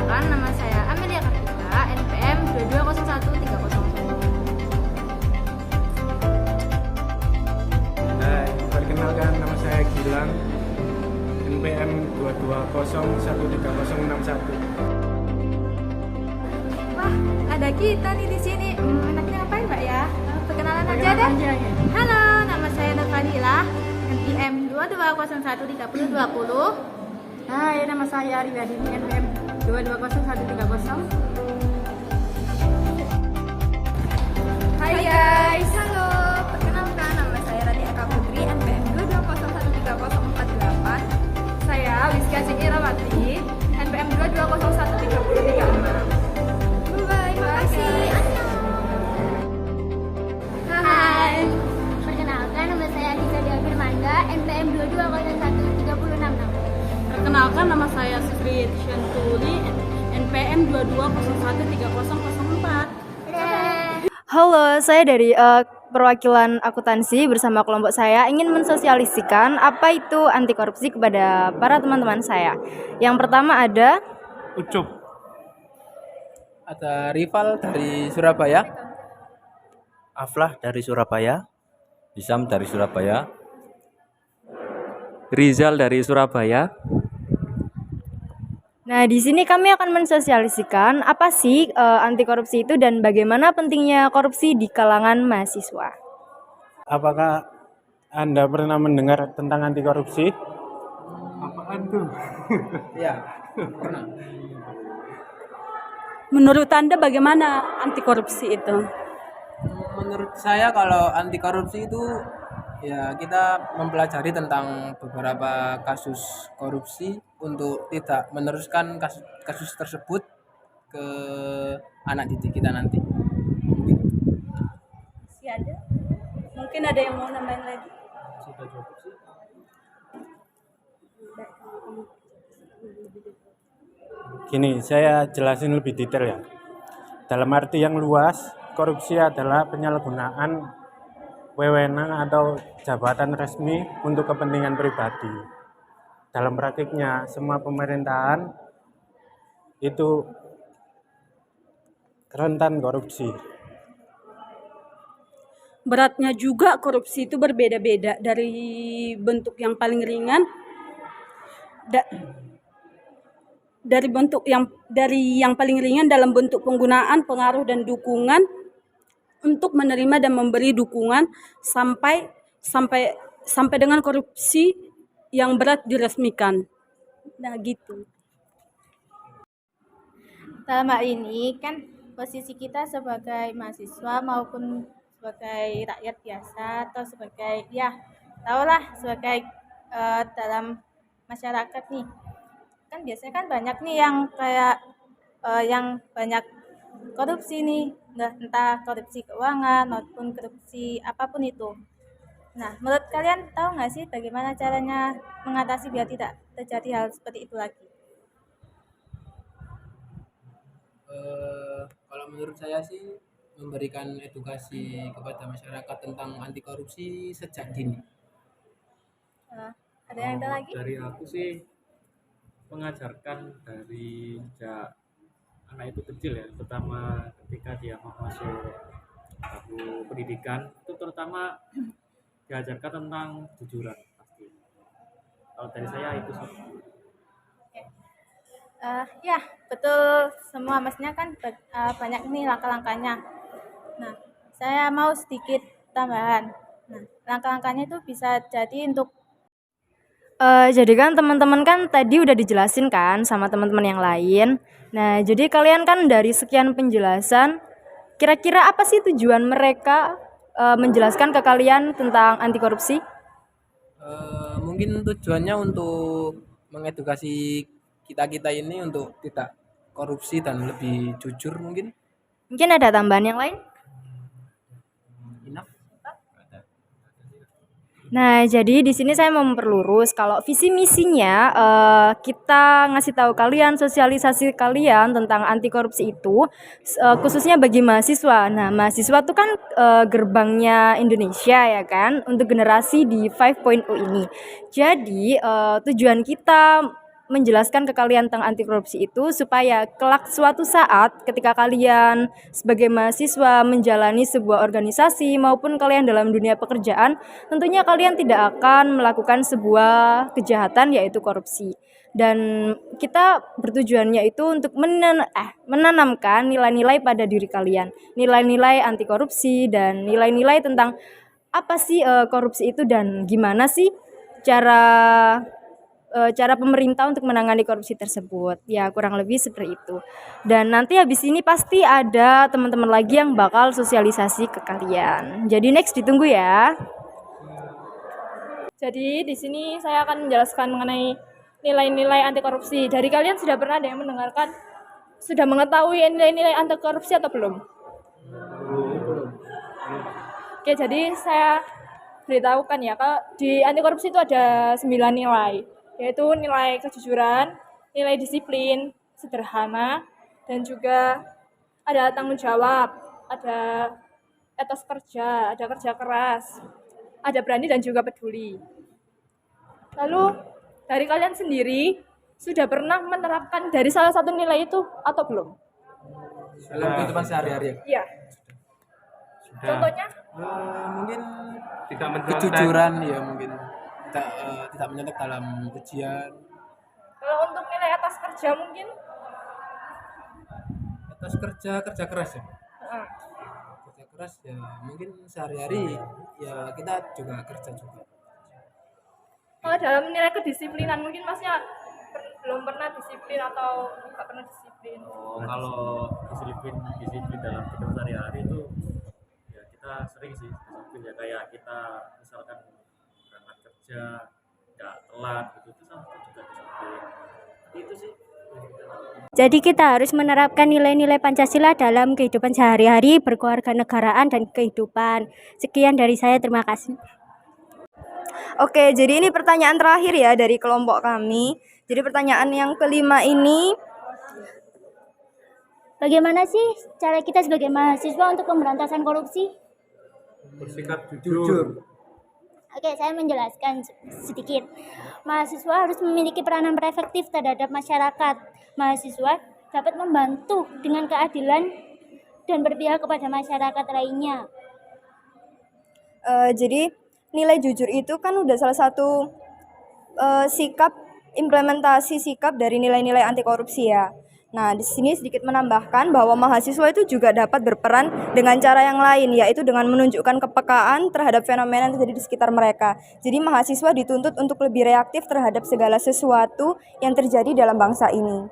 Perkenalkan, nama saya Amelia Kartika, NPM 220130. Hai, perkenalkan nama saya Gilang, NPM 220136061. Wah, ada kita nih di sini. Enaknya ngapain, Mbak ya? Perkenalan aja deh. Halo, nama saya Nurfadila, NPM 22013020. Hai, nama saya Ariwadini, NPM 220130. Hai guys, halo. Perkenalkan, nama saya Rani Eka Putri, NPM 22013048. Saya Wiskia Irawati, NPM 22013036. Bye, makasih. Hai. Perkenalkan, nama saya Adita Dia Firmanda, NPM 22013066. Perkenalkan, nama saya Sri Shantuli, NPM 22013004. Halo, saya dari perwakilan akuntansi bersama kelompok saya ingin mensosialisikan apa itu anti korupsi kepada para teman-teman saya. Yang pertama ada Ucup. Ada Rival dari Surabaya, Aflah dari Surabaya, Hisam dari Surabaya. Rizal dari Surabaya. Nah, di sini kami akan mensosialisikan apa sih anti korupsi itu dan bagaimana pentingnya korupsi di kalangan mahasiswa. Apakah Anda pernah mendengar tentang anti korupsi? apaan tuh? Ya, pernah. Menurut Anda bagaimana anti korupsi itu? Menurut saya kalau anti korupsi itu ya kita mempelajari tentang beberapa kasus korupsi untuk tidak meneruskan kasus tersebut ke anak didik kita nanti. Si ada? Mungkin ada yang mau nambahin lagi? Gini, saya jelasin lebih detail ya. Dalam arti yang luas, korupsi adalah penyalahgunaan wewenang atau jabatan resmi untuk kepentingan pribadi. Dalam praktiknya, semua pemerintahan itu rentan korupsi. Beratnya juga korupsi itu berbeda-beda, dari bentuk yang paling ringan dari yang paling ringan dalam bentuk penggunaan pengaruh dan dukungan untuk menerima dan memberi dukungan sampai dengan korupsi yang berat diresmikan. Nah, gitu. Dalam hal ini kan posisi kita sebagai mahasiswa maupun sebagai rakyat biasa atau sebagai sebagai dalam masyarakat nih, kan biasanya kan banyak nih yang kayak yang banyak korupsi nih, entah korupsi keuangan maupun korupsi apapun itu. Nah, menurut kalian tahu nggak sih bagaimana caranya mengatasi biar tidak terjadi hal seperti itu lagi? Kalau menurut saya sih memberikan edukasi kepada masyarakat tentang anti korupsi sejak dini. Ada yang ada lagi? Dari aku sih mengajarkan dari sejak anak itu kecil ya, terutama ketika dia mau masuk tahap pendidikan itu terutama diajarkan tentang kejujuran pasti. Kalau dari saya itu sih. Ya, betul semua, maksudnya kan banyak nih langkah-langkahnya. Nah, saya mau sedikit tambahan. Nah, langkah-langkahnya itu bisa jadi untuk Jadi kan teman-teman kan tadi udah dijelasin kan sama teman-teman yang lain. Nah, jadi kalian kan dari sekian penjelasan, kira-kira apa sih tujuan mereka menjelaskan ke kalian tentang anti korupsi? Mungkin tujuannya untuk mengedukasi kita ini untuk tidak korupsi dan lebih jujur mungkin. Mungkin ada tambahan yang lain? Enough. Nah, jadi di sini saya mau memperlurus kalau visi misinya kita ngasih tahu kalian, sosialisasi kalian tentang anti korupsi itu khususnya bagi mahasiswa. Nah, mahasiswa itu kan gerbangnya Indonesia ya kan untuk generasi di 5.0 ini. Jadi tujuan kita menjelaskan ke kalian tentang anti korupsi itu supaya kelak suatu saat ketika kalian sebagai mahasiswa menjalani sebuah organisasi maupun kalian dalam dunia pekerjaan, tentunya kalian tidak akan melakukan sebuah kejahatan yaitu korupsi. Dan kita bertujuannya itu untuk menanamkan nilai-nilai pada diri kalian, nilai-nilai anti korupsi dan nilai-nilai tentang apa sih korupsi itu dan gimana sih cara pemerintah untuk menangani korupsi tersebut. Ya, kurang lebih seperti itu. Dan nanti habis ini pasti ada teman-teman lagi yang bakal sosialisasi ke kalian. Jadi next ditunggu ya. Jadi di sini saya akan menjelaskan mengenai nilai-nilai anti korupsi. Dari kalian sudah pernah ada yang mendengarkan, sudah mengetahui nilai-nilai anti korupsi atau belum? Oke, jadi saya beritahukan ya, kalau di anti korupsi itu ada 9 nilai, yaitu nilai kejujuran, nilai disiplin, sederhana, dan juga ada tanggung jawab, ada etos kerja, ada kerja keras, ada berani dan juga peduli. Lalu dari kalian sendiri sudah pernah menerapkan dari salah satu nilai itu atau belum? Dalam kehidupan sehari-hari ya? Iya. Contohnya? Mungkin Tidak mencontek. kejujuran ya, mungkin tidak menyontek dalam ujian. Kalau untuk nilai atas kerja mungkin? Atas kerja keras ya. Heeh. Kerja keras ya, mungkin sehari-hari ya kita juga kerja juga. Kalau dalam nilai kedisiplinan mungkin masnya belum pernah disiplin atau nggak pernah disiplin? Oh, kalau disiplin dalam kehidupan sehari-hari itu ya kita sering sih disiplin ya, kayak kita misalkan berangkat kerja nggak telat gitu, itu sama juga disiplin. Itu sih. Jadi kita harus menerapkan nilai-nilai Pancasila dalam kehidupan sehari-hari, berkewarganegaraan dan kehidupan. Sekian dari saya, terima kasih. Oke, jadi ini pertanyaan terakhir ya dari kelompok kami. Jadi pertanyaan yang kelima ini, Bagaimana sih cara kita sebagai mahasiswa untuk pemberantasan korupsi? Bersikap jujur. Oke, saya menjelaskan sedikit. Mahasiswa harus memiliki peranan efektif terhadap masyarakat. Mahasiswa dapat membantu dengan keadilan dan berpihak kepada masyarakat lainnya. jadi nilai jujur itu kan udah salah satu implementasi sikap dari nilai-nilai anti korupsi ya. Nah, di sini sedikit menambahkan bahwa mahasiswa itu juga dapat berperan dengan cara yang lain, yaitu dengan menunjukkan kepekaan terhadap fenomena yang terjadi di sekitar mereka. Jadi mahasiswa dituntut untuk lebih reaktif terhadap segala sesuatu yang terjadi dalam bangsa ini.